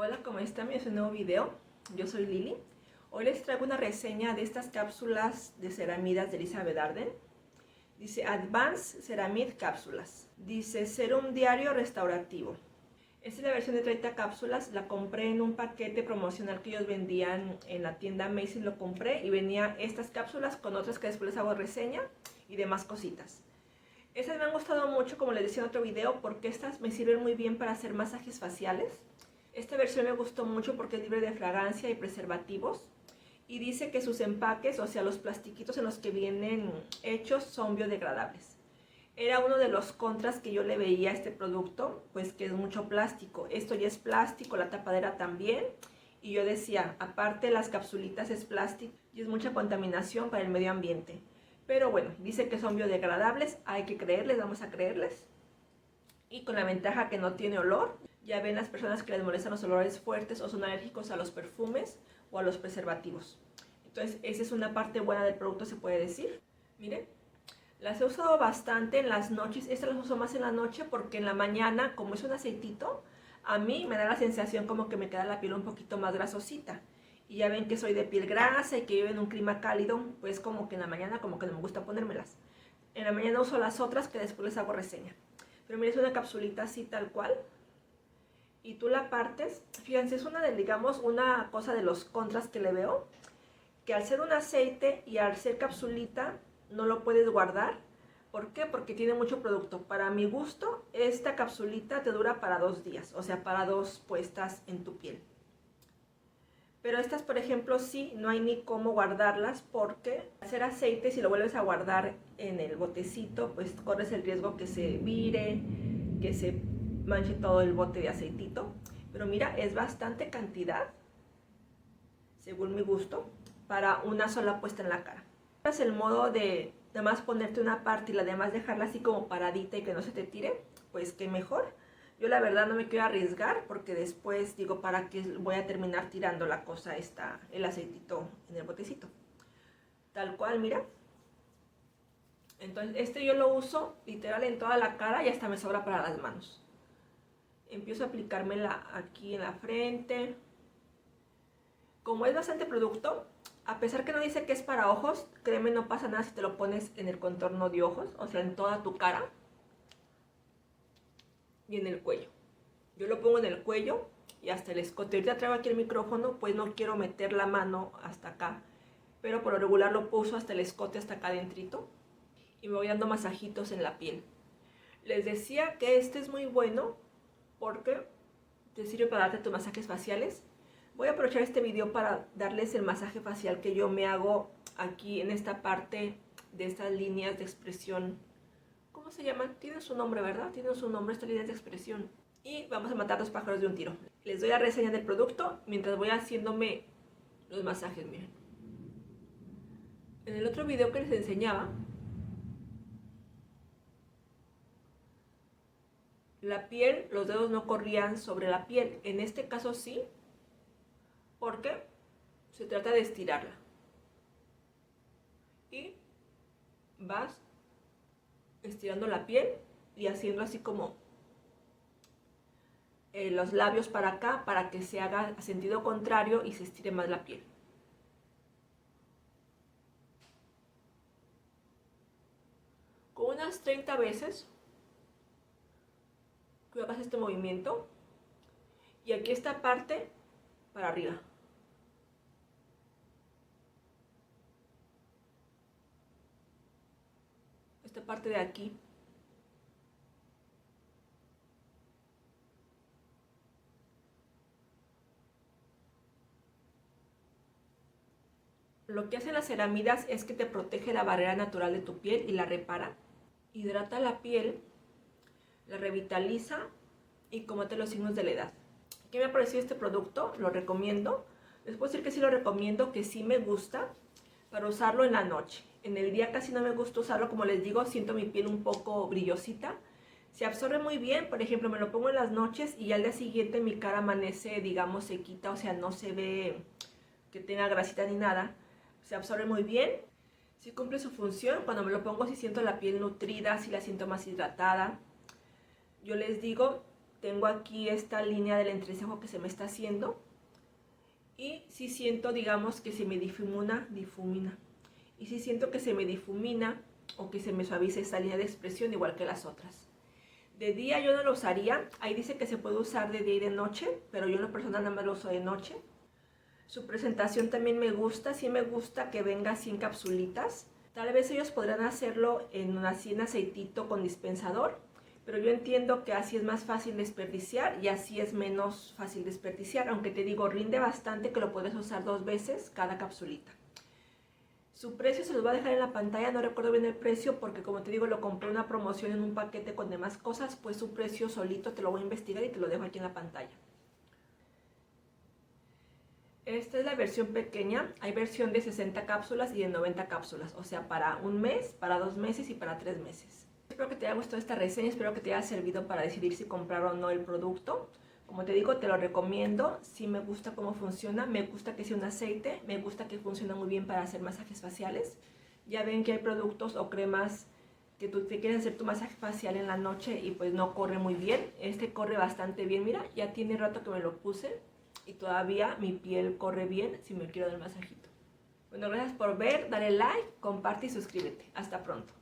Hola, ¿cómo están? Bienvenidos a un nuevo video. Yo soy Lili. Hoy les traigo una reseña de estas cápsulas de ceramidas de Elizabeth Arden. Dice Advanced Ceramide Cápsulas. Dice Serum Diario Restaurativo. Esta es la versión de 30 cápsulas. La compré en un paquete promocional que ellos vendían en la tienda Macy's. Lo compré y venía estas cápsulas con otras que después les hago reseña y demás cositas. Estas me han gustado mucho, como les decía en otro video, porque estas me sirven muy bien para hacer masajes faciales. Esta versión me gustó mucho porque es libre de fragancia y preservativos. Y dice que sus empaques, o sea, los plastiquitos en los que vienen hechos, son biodegradables. Era uno de los contras que yo le veía a este producto, pues que es mucho plástico. Esto ya es plástico, la tapadera también. Y yo decía, aparte las capsulitas es plástico y es mucha contaminación para el medio ambiente. Pero bueno, dice que son biodegradables, hay que creerles, vamos a creerles. Y con la ventaja que no tiene olor. Ya ven las personas que les molestan los olores fuertes o son alérgicos a los perfumes o a los preservativos. Entonces esa es una parte buena del producto, se puede decir. Miren, las he usado bastante en las noches. Estas las uso más en la noche porque en la mañana, como es un aceitito, a mí me da la sensación como que me queda la piel un poquito más grasosita. Y ya ven que soy de piel grasa y que vivo en un clima cálido, pues como que en la mañana como que no me gusta ponérmelas. En la mañana uso las otras que después les hago reseña. Pero miren, es una capsulita así tal cual. Y tú la partes. Fíjense, es una de, digamos, una cosa de los contras que le veo. Que al ser un aceite y al ser capsulita, no lo puedes guardar. ¿Por qué? Porque tiene mucho producto. Para mi gusto, esta capsulita te dura para 2 días. O sea, para 2 puestas en tu piel. Pero estas, por ejemplo, sí, no hay ni cómo guardarlas porque al ser aceite, si lo vuelves a guardar en el botecito, pues corres el riesgo que se vire, que se manche todo el bote de aceitito. Pero mira, es bastante cantidad, según mi gusto, para una sola puesta en la cara. Es el modo de nada más ponerte una parte y la demás dejarla así como paradita y que no se te tire, pues qué mejor. Yo la verdad no me quiero arriesgar porque después digo, ¿para qué voy a terminar tirando la cosa esta, el aceitito en el botecito? Tal cual, mira. Entonces este yo lo uso literal en toda la cara y hasta me sobra para las manos. Empiezo a aplicármela aquí en la frente. Como es bastante producto, a pesar que no dice que es para ojos, créeme, no pasa nada si te lo pones en el contorno de ojos, o sea, en toda tu cara. Y en el cuello. Yo lo pongo en el cuello y hasta el escote. Ahorita traigo aquí el micrófono, pues no quiero meter la mano hasta acá. Pero por lo regular lo puso hasta el escote, hasta acá adentrito. Y me voy dando masajitos en la piel. Les decía que este es muy bueno porque te sirve para darte tus masajes faciales. Voy a aprovechar este video para darles el masaje facial que yo me hago aquí en esta parte de estas líneas de expresión. ¿Cómo se llaman? Tienen su nombre, ¿verdad? Tienen su nombre estas líneas de expresión. Y vamos a matar 2 pájaros de un tiro. Les doy la reseña del producto mientras voy haciéndome los masajes, miren. En el otro video que les enseñaba, la piel, los dedos no corrían sobre la piel. En este caso sí, porque se trata de estirarla. Y vas estirando la piel y haciendo así como los labios para acá para que se haga a sentido contrario y se estire más la piel. Con unas 30 veces que hagas este movimiento y aquí esta parte para arriba. Esta parte de aquí. Lo que hacen las ceramidas es que te protege la barrera natural de tu piel y la repara. Hidrata la piel, la revitaliza y combate los signos de la edad. ¿Qué me ha parecido este producto? Lo recomiendo. Les puedo decir que sí lo recomiendo, que sí me gusta para usarlo en la noche. En el día casi no me gusta usarlo, como les digo, siento mi piel un poco brillosita. Se absorbe muy bien, por ejemplo, me lo pongo en las noches y al día siguiente mi cara amanece, digamos, sequita, o sea, no se ve que tenga grasita ni nada. Se absorbe muy bien, sí cumple su función. Cuando me lo pongo sí siento la piel nutrida, sí la siento más hidratada. Yo les digo, tengo aquí esta línea del entrecejo que se me está haciendo. Y sí siento, digamos, que se me difumina. Y sí siento que se me difumina o que se me suaviza esta línea de expresión igual que las otras. De día yo no lo usaría. Ahí dice que se puede usar de día y de noche, pero yo en lo personal nada más lo uso de noche. Su presentación también me gusta. Sí me gusta que venga así en capsulitas. Tal vez ellos podrán hacerlo así en aceitito con dispensador, pero yo entiendo que así es más fácil desperdiciar y así es menos fácil desperdiciar, aunque te digo, rinde bastante que lo puedes usar 2 veces cada capsulita. Su precio se los voy a dejar en la pantalla, no recuerdo bien el precio porque como te digo lo compré en una promoción en un paquete con demás cosas, pues su precio solito te lo voy a investigar y te lo dejo aquí en la pantalla. Esta es la versión pequeña, hay versión de 60 cápsulas y de 90 cápsulas, o sea para un mes, para 2 meses y para 3 meses. Espero que te haya gustado esta reseña, espero que te haya servido para decidir si comprar o no el producto. Como te digo, te lo recomiendo, sí me gusta cómo funciona, me gusta que sea un aceite, me gusta que funciona muy bien para hacer masajes faciales. Ya ven que hay productos o cremas que tú te quieres hacer tu masaje facial en la noche y pues no corre muy bien. Este corre bastante bien, mira, ya tiene rato que me lo puse y todavía mi piel corre bien si me quiero dar el masajito. Bueno, gracias por ver, dale like, comparte y suscríbete. Hasta pronto.